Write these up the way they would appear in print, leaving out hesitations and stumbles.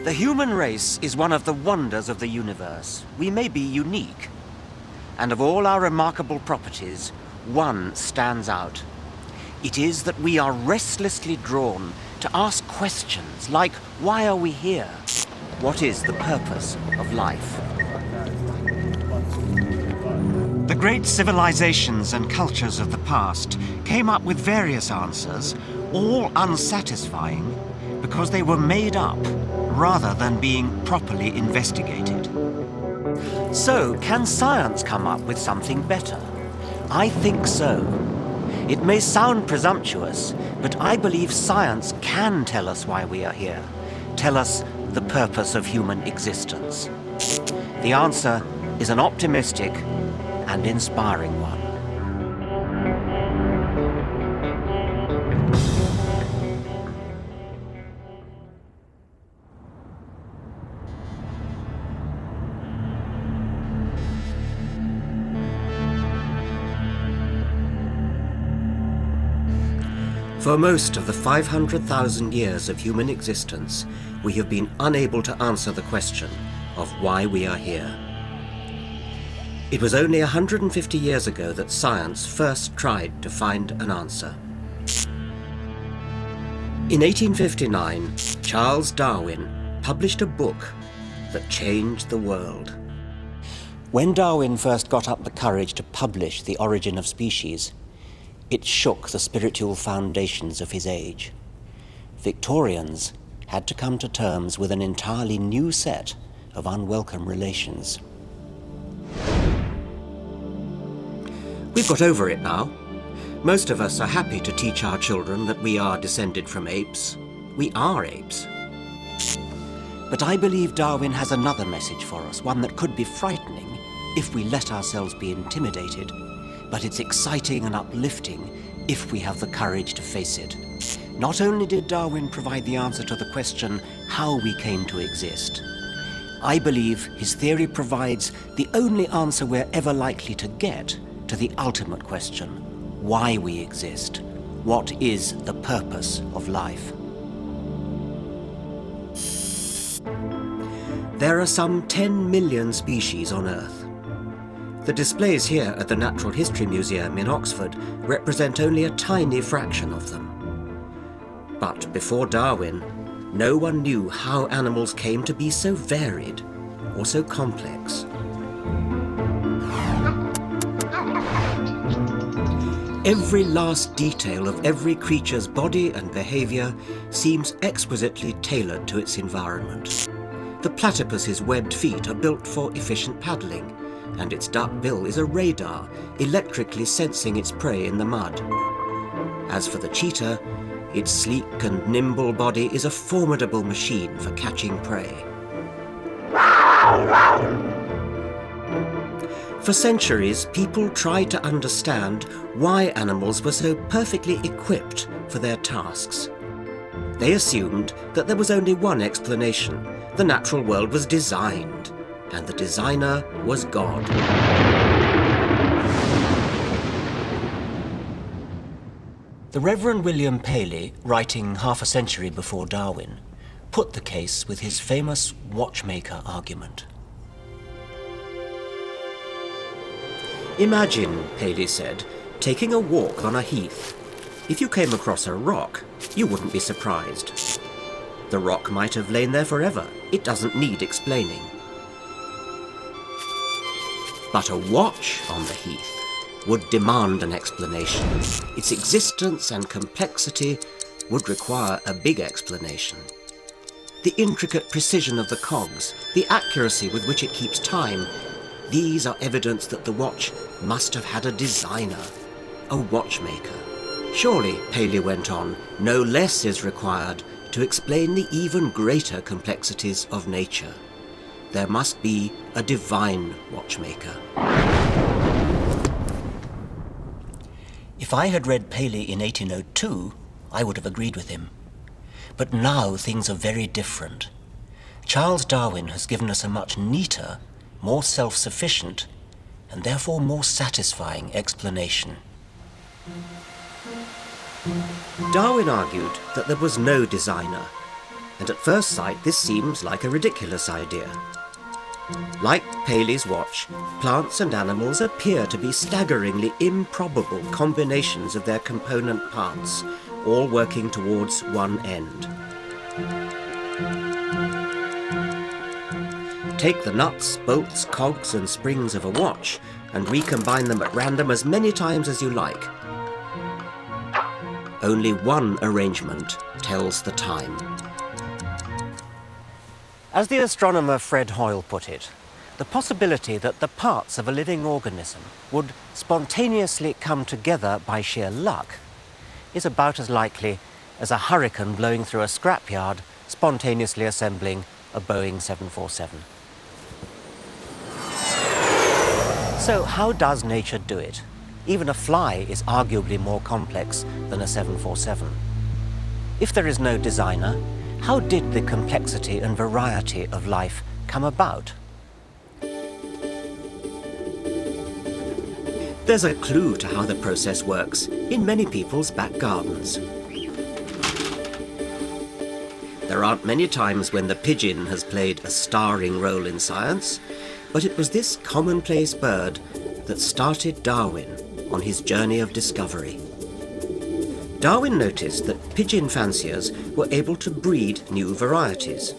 The human race is one of the wonders of the universe. We may be unique. And of all our remarkable properties, one stands out. It is that we are restlessly drawn to ask questions like, why are we here? What is the purpose of life? The great civilizations and cultures of the past came up with various answers, all unsatisfying, because they were made up rather than being properly investigated. So, can science come up with something better? I think so. It may sound presumptuous, but I believe science can tell us why we are here, tell us the purpose of human existence. The answer is an optimistic and inspiring one. For most of the 500,000 years of human existence, we have been unable to answer the question of why we are here. It was only 150 years ago that science first tried to find an answer. In 1859, Charles Darwin published a book that changed the world. When Darwin first got up the courage to publish The Origin of Species, it shook the spiritual foundations of his age. Victorians had to come to terms with an entirely new set of unwelcome relations. We've got over it now. Most of us are happy to teach our children that we are descended from apes. We are apes. But I believe Darwin has another message for us, one that could be frightening if we let ourselves be intimidated. But it's exciting and uplifting if we have the courage to face it. Not only did Darwin provide the answer to the question how we came to exist, I believe his theory provides the only answer we're ever likely to get to the ultimate question, why we exist. What is the purpose of life? There are some 10 million species on Earth. The displays here at the Natural History Museum in Oxford represent only a tiny fraction of them. But before Darwin, no one knew how animals came to be so varied or so complex. Every last detail of every creature's body and behavior seems exquisitely tailored to its environment. The platypus's webbed feet are built for efficient paddling, and its duck bill is a radar, electrically sensing its prey in the mud. As for the cheetah, its sleek and nimble body is a formidable machine for catching prey. For centuries, people tried to understand why animals were so perfectly equipped for their tasks. They assumed that there was only one explanation: the natural world was designed, and the designer was God. The Reverend William Paley, writing half a century before Darwin, put the case with his famous watchmaker argument. Imagine, Paley said, taking a walk on a heath. If you came across a rock, you wouldn't be surprised. The rock might have lain there forever. It doesn't need explaining. But a watch on the heath would demand an explanation. Its existence and complexity would require a big explanation. The intricate precision of the cogs, the accuracy with which it keeps time, these are evidence that the watch must have had a designer, a watchmaker. Surely, Paley went on, no less is required to explain the even greater complexities of nature. There must be a divine watchmaker. If I had read Paley in 1802, I would have agreed with him. But now things are very different. Charles Darwin has given us a much neater, more self-sufficient, and therefore more satisfying explanation. Darwin argued that there was no designer. And at first sight this seems like a ridiculous idea. Like Paley's watch, plants and animals appear to be staggeringly improbable combinations of their component parts, all working towards one end. Take the nuts, bolts, cogs and springs of a watch and recombine them at random as many times as you like. Only one arrangement tells the time. As the astronomer Fred Hoyle put it, the possibility that the parts of a living organism would spontaneously come together by sheer luck is about as likely as a hurricane blowing through a scrapyard spontaneously assembling a Boeing 747. So how does nature do it? Even a fly is arguably more complex than a 747. If there is no designer, how did the complexity and variety of life come about? There's a clue to how the process works in many people's back gardens. There aren't many times when the pigeon has played a starring role in science, but it was this commonplace bird that started Darwin on his journey of discovery. Darwin noticed that pigeon fanciers were able to breed new varieties.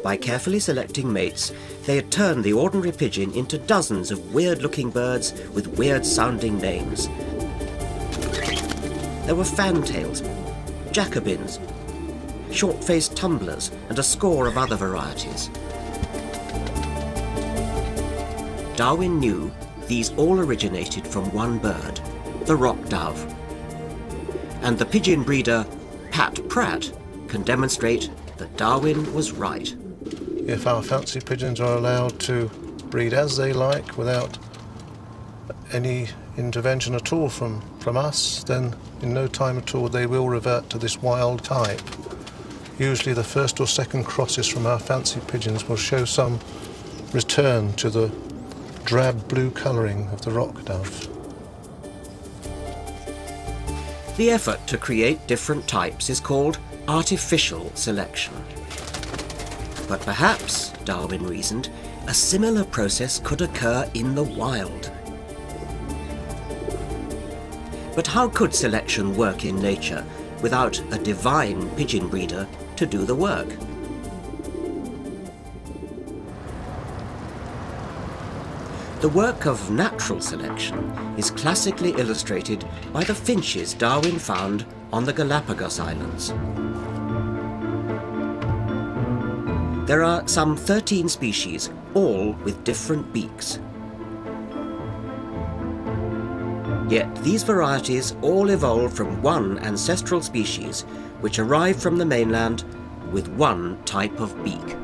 By carefully selecting mates, they had turned the ordinary pigeon into dozens of weird-looking birds with weird-sounding names. There were fantails, Jacobins, short-faced tumblers, and a score of other varieties. Darwin knew these all originated from one bird, the rock dove. And the pigeon breeder, Pat Pratt, can demonstrate that Darwin was right. If our fancy pigeons are allowed to breed as they like without any intervention at all from us, then in no time at all they will revert to this wild type. Usually the first or second crosses from our fancy pigeons will show some return to the drab blue colouring of the rock dove. The effort to create different types is called artificial selection. But perhaps, Darwin reasoned, a similar process could occur in the wild. But how could selection work in nature without a divine pigeon breeder to do the work? The work of natural selection is classically illustrated by the finches Darwin found on the Galapagos Islands. There are some 13 species, all with different beaks. Yet these varieties all evolved from one ancestral species which arrived from the mainland with one type of beak.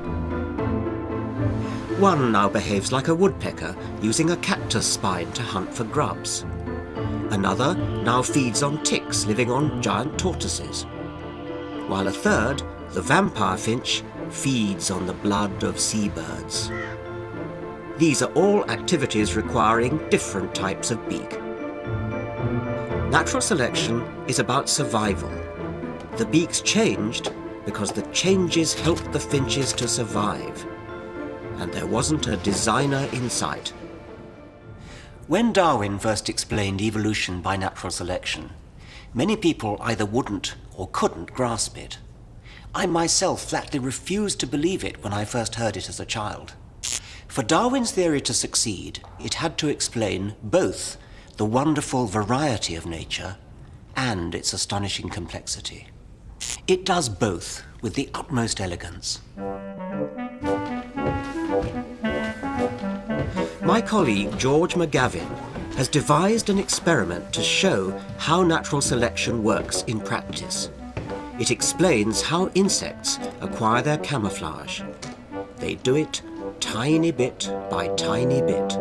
One now behaves like a woodpecker, using a cactus spine to hunt for grubs. Another now feeds on ticks living on giant tortoises. While a third, the vampire finch, feeds on the blood of seabirds. These are all activities requiring different types of beak. Natural selection is about survival. The beaks changed because the changes helped the finches to survive. And there wasn't a designer in sight. When Darwin first explained evolution by natural selection, many people either wouldn't or couldn't grasp it. I myself flatly refused to believe it when I first heard it as a child. For Darwin's theory to succeed, it had to explain both the wonderful variety of nature and its astonishing complexity. It does both with the utmost elegance. My colleague George McGavin has devised an experiment to show how natural selection works in practice. It explains how insects acquire their camouflage. They do it tiny bit by tiny bit.